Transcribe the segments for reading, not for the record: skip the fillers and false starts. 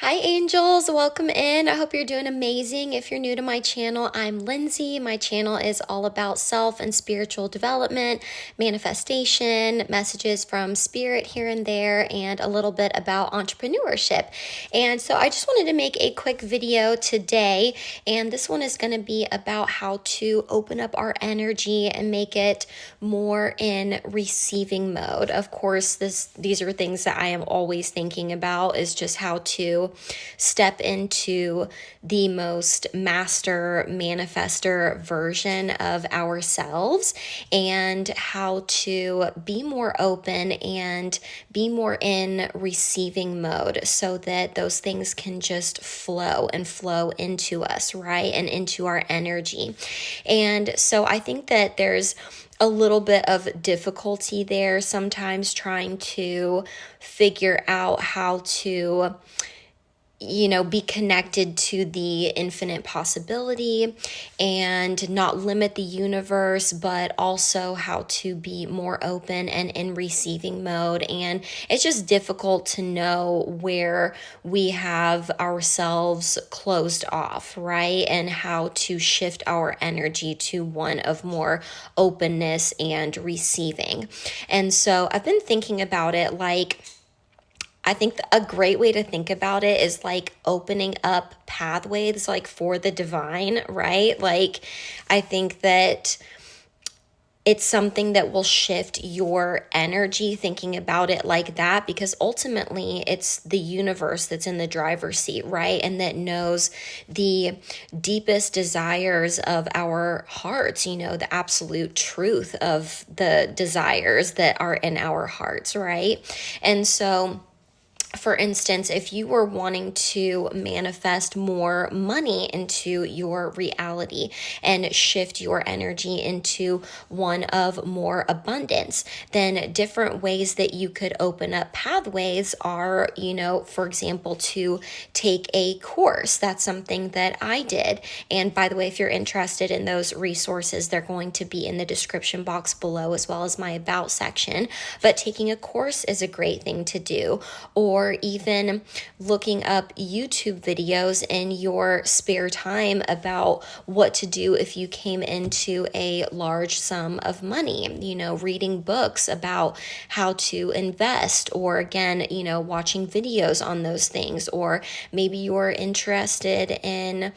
Hi, angels. Welcome in. I hope you're doing amazing. If you're new to my channel, I'm Lindsay. My channel is all about self and spiritual development, manifestation, messages from spirit here and there, and a little bit about entrepreneurship. And so I just wanted to make a quick video today. And this one is going to be about how to open up our energy and make it more in receiving mode. Of course, these are things that I am always thinking about, is just how to step into the most master manifester version of ourselves, and how to be more open and be more in receiving mode so that those things can just flow and flow into us, right? And into our energy. And so I think that there's a little bit of difficulty there sometimes trying to figure out how to be connected to the infinite possibility and not limit the universe, but also how to be more open and in receiving mode. And it's just difficult to know where we have ourselves closed off, right? And how to shift our energy to one of more openness and receiving. And so I've been thinking about it like, I think a great way to think about it is like opening up pathways like for the divine, right? Like I think that it's something that will shift your energy thinking about it like that, because ultimately it's the universe that's in the driver's seat, right? And that knows the deepest desires of our hearts, the absolute truth of the desires that are in our hearts, right? And so, for instance, if you were wanting to manifest more money into your reality and shift your energy into one of more abundance, then different ways that you could open up pathways are, for example, to take a course. That's something that I did. And by the way, if you're interested in those resources, they're going to be in the description box below, as well as my about section. But taking a course is a great thing to do. Or even looking up YouTube videos in your spare time about what to do if you came into a large sum of money, reading books about how to invest, or again, watching videos on those things. Or maybe you're interested in,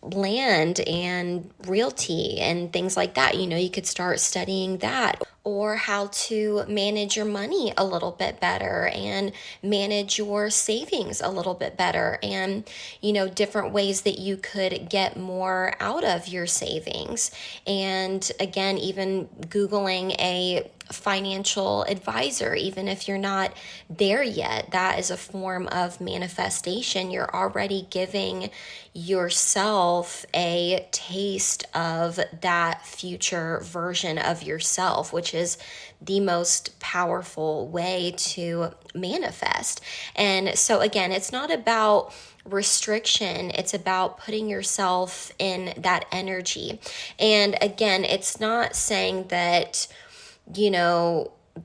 land and realty and things like that. You could start studying that, or how to manage your money a little bit better and manage your savings a little bit better, and different ways that you could get more out of your savings. And again, even Googling a financial advisor, even if you're not there yet, that is a form of manifestation. You're already giving yourself a taste of that future version of yourself, which is the most powerful way to manifest. And so again, it's not about restriction, it's about putting yourself in that energy. And again, it's not saying that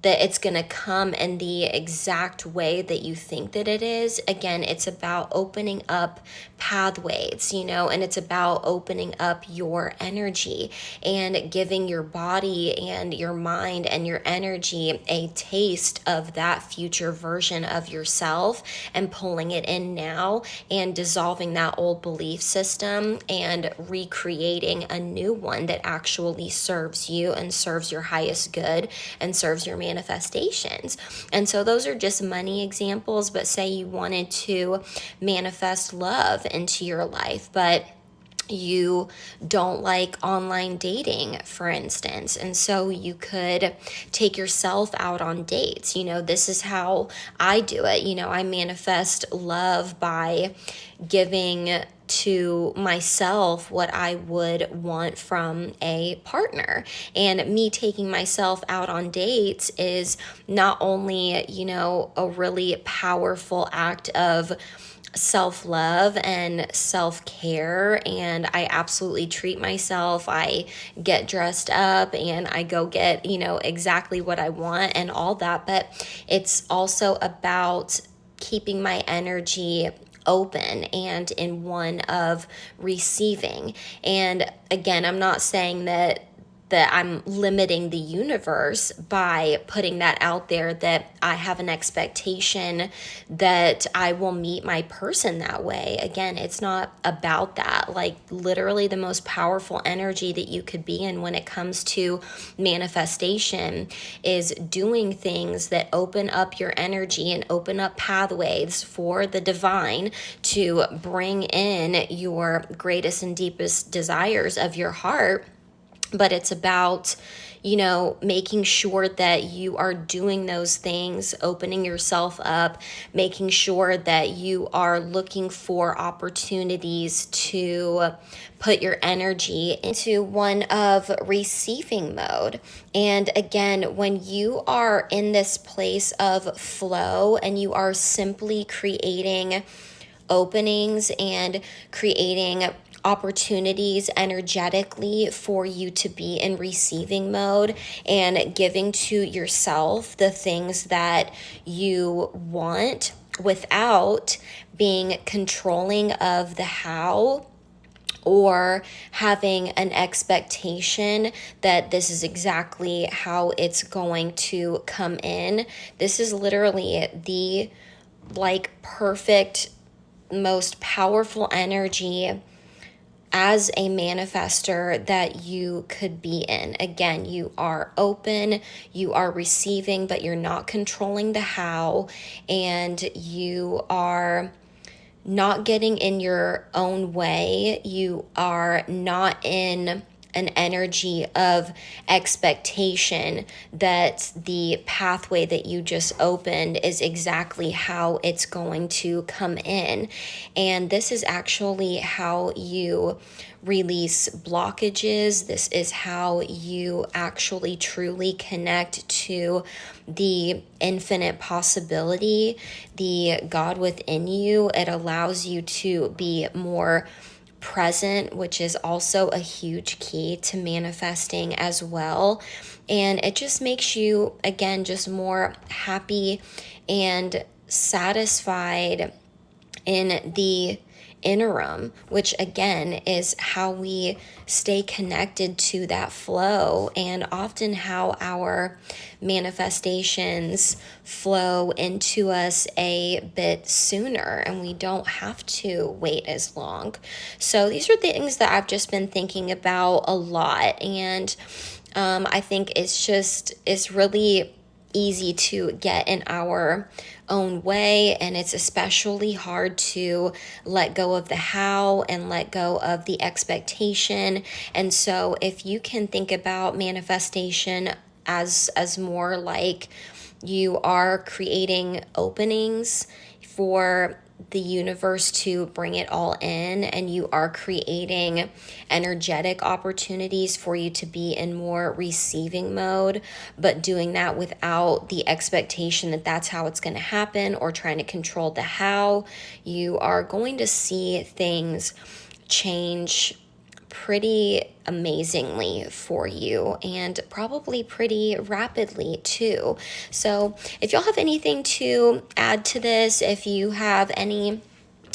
that it's going to come in the exact way that you think that it is. Again, it's about opening up pathways, and it's about opening up your energy and giving your body and your mind and your energy a taste of that future version of yourself, and pulling it in now and dissolving that old belief system and recreating a new one that actually serves you and serves your highest good and serves your manifestations. And so those are just money examples, but say you wanted to manifest love into your life, but you don't like online dating, for instance. And so you could take yourself out on dates. This is how I do it. I manifest love by giving to myself what I would want from a partner. And me taking myself out on dates is not only, a really powerful act of self-love and self-care, and I absolutely treat myself. I get dressed up and I go get, exactly what I want and all that. But it's also about keeping my energy open and in one of receiving. And again, I'm not saying that I'm limiting the universe by putting that out there, that I have an expectation that I will meet my person that way. Again, it's not about that. Like, literally the most powerful energy that you could be in when it comes to manifestation is doing things that open up your energy and open up pathways for the divine to bring in your greatest and deepest desires of your heart. But it's about, making sure that you are doing those things, opening yourself up, making sure that you are looking for opportunities to put your energy into one of receiving mode. And again, when you are in this place of flow and you are simply creating openings and creating opportunities energetically for you to be in receiving mode and giving to yourself the things that you want without being controlling of the how, or having an expectation that this is exactly how it's going to come in. This is literally the perfect, most powerful energy as a manifester that you could be in. Again, you are open, you are receiving, but you're not controlling the how, and you are not getting in your own way. You are not in an energy of expectation that the pathway that you just opened is exactly how it's going to come in. And this is actually how you release blockages. This is how you actually truly connect to the infinite possibility, the God within you. It allows you to be more present, which is also a huge key to manifesting as well. And it just makes you, again, just more happy and satisfied in the interim, which again is how we stay connected to that flow, and often how our manifestations flow into us a bit sooner and we don't have to wait as long. So these are things that I've just been thinking about a lot, and I think it's really easy to get in our own way, and it's especially hard to let go of the how and let go of the expectation. And so if you can think about manifestation as more like you are creating openings for the universe to bring it all in, and you are creating energetic opportunities for you to be in more receiving mode, but doing that without the expectation that that's how it's going to happen or trying to control the how, you are going to see things change pretty amazingly for you, and probably pretty rapidly too. So if y'all have anything to add to this, if you have any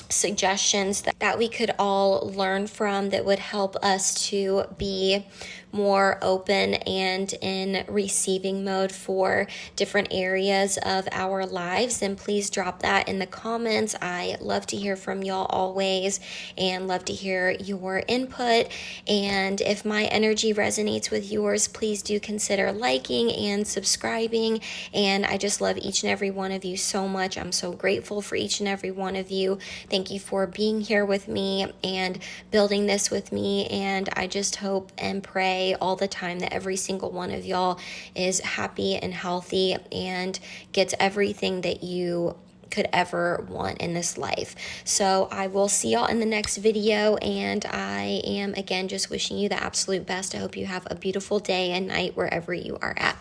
suggestions that we could all learn from that would help us to be more open and in receiving mode for different areas of our lives, then please drop that in the comments. I love to hear from y'all always, and love to hear your input. And if my energy resonates with yours, please do consider liking and subscribing. And I just love each and every one of you so much. I'm so grateful for each and every one of you. Thank you for being here with me and building this with me. And I just hope and pray all the time that every single one of y'all is happy and healthy and gets everything that you could ever want in this life. So I will see y'all in the next video, and I am again just wishing you the absolute best. I hope you have a beautiful day and night wherever you are at.